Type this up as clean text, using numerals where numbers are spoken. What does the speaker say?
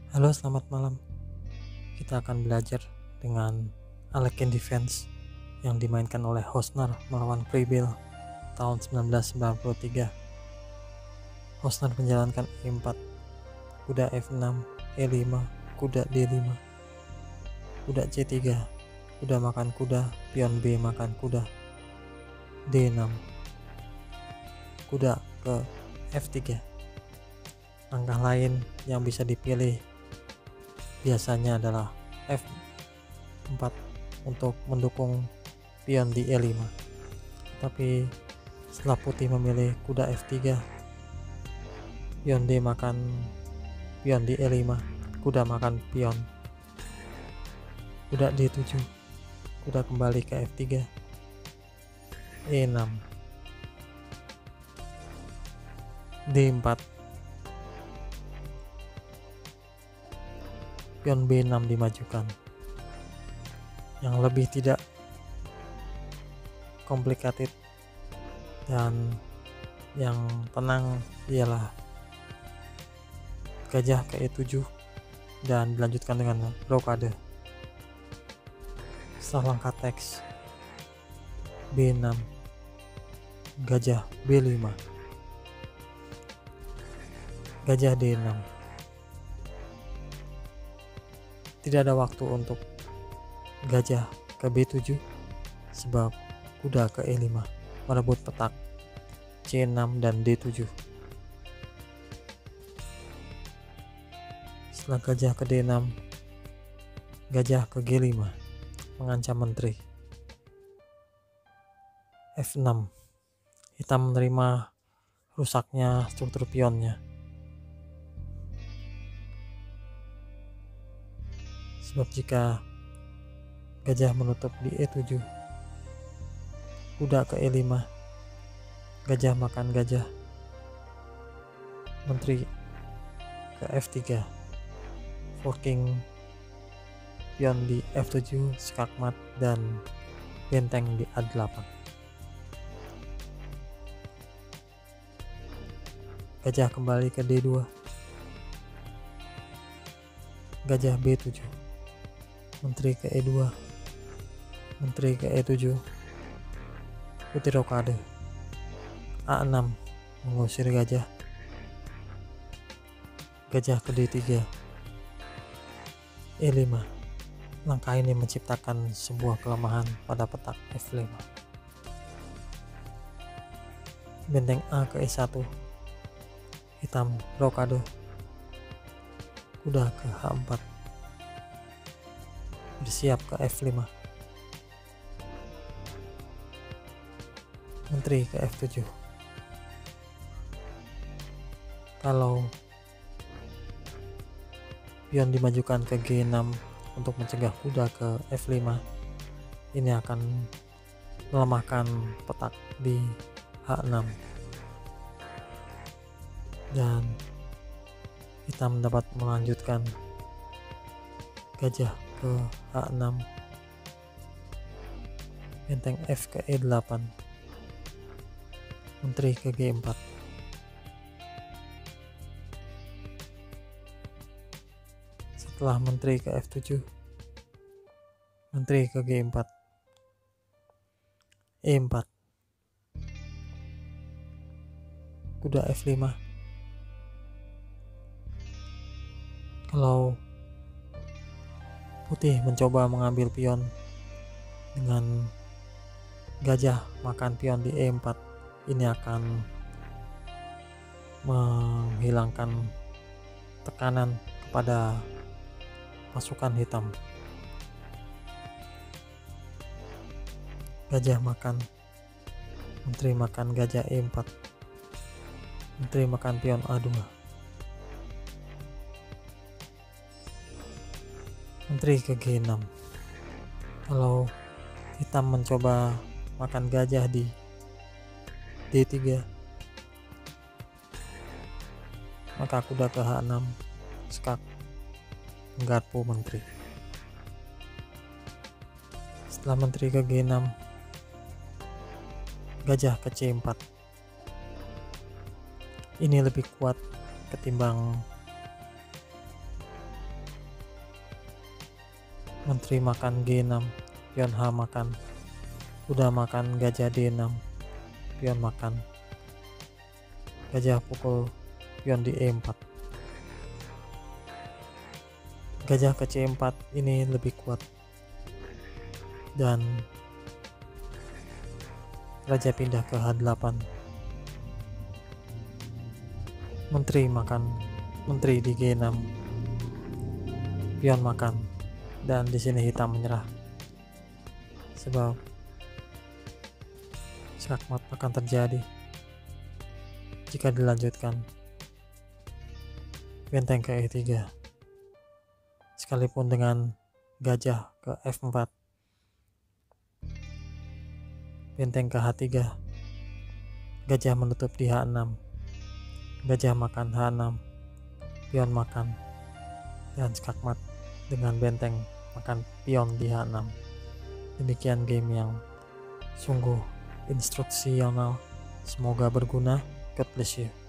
Halo, selamat malam. Kita akan belajar dengan Alekhine Defense yang dimainkan oleh Hosner melawan Prebill tahun 1993. Hosner menjalankan E4, kuda F6, E5, kuda D5, kuda C3, kuda makan kuda, pion B makan kuda, D6, kuda ke F3. Langkah lain yang bisa dipilih biasanya adalah F4 untuk mendukung pion di E5. Tapi setelah putih memilih kuda F3, pion D makan pion di E5, kuda makan pion, kuda D7, kuda kembali ke F3, E6, D4, pion B6 dimajukan. Yang lebih tidak complicated dan yang tenang ialah gajah ke E7 dan dilanjutkan dengan rokade. Setelah langkah teks B6, gajah B5, gajah D6. Tidak ada waktu untuk gajah ke B7 sebab kuda ke E5 merebut petak C6 dan D7. Setelah gajah ke D6, gajah ke G5 mengancam menteri. F6, hitam menerima rusaknya struktur pionnya. Sebab jika gajah menutup di E7, kuda ke E5, gajah makan gajah, menteri ke F3, forking pion di F7, skakmat dan benteng di A8. Gajah kembali ke D2, gajah B7, menteri ke E2, menteri ke E7, putih rokade, A6 mengusir gajah, gajah ke D3, E5. Langkah ini menciptakan sebuah kelemahan pada petak F5. Benteng A ke E1, hitam rokade, kuda ke H4, bersiap ke F5, menteri ke F7. Kalau pion dimajukan ke G6 untuk mencegah kuda ke F5, ini akan melemahkan petak di H6 dan hitam dapat melanjutkan gajah ke H6, benteng F ke E8, menteri ke G4. Setelah menteri ke F7, menteri ke G4, E4, kuda F5. Kalau putih mencoba mengambil pion dengan gajah makan pion di E4, ini akan menghilangkan tekanan kepada pasukan hitam. Gajah makan, menteri makan gajah E4, menteri makan pion A2, menteri ke G6. Kalau hitam mencoba makan gajah di D3, maka kuda ke H6, skak, menggarpu menteri. Setelah menteri ke G6, gajah ke C4. Ini lebih kuat ketimbang Menteri makan G6, pion H makan. Kuda makan gajah D6, pion makan. Gajah pukul pion di E4. Gajah ke C4 ini lebih kuat, dan raja pindah ke H8. Menteri makan, menteri di G6, pion makan, dan di sini hitam menyerah sebab skakmat akan terjadi jika dilanjutkan. Benteng ke E3, sekalipun dengan gajah ke F4. Benteng ke H3, gajah menutup di H6, gajah makan H6, pion makan, dan skakmat dengan benteng makan pion di H6. Demikian game yang sungguh instruksional, semoga berguna. God bless you.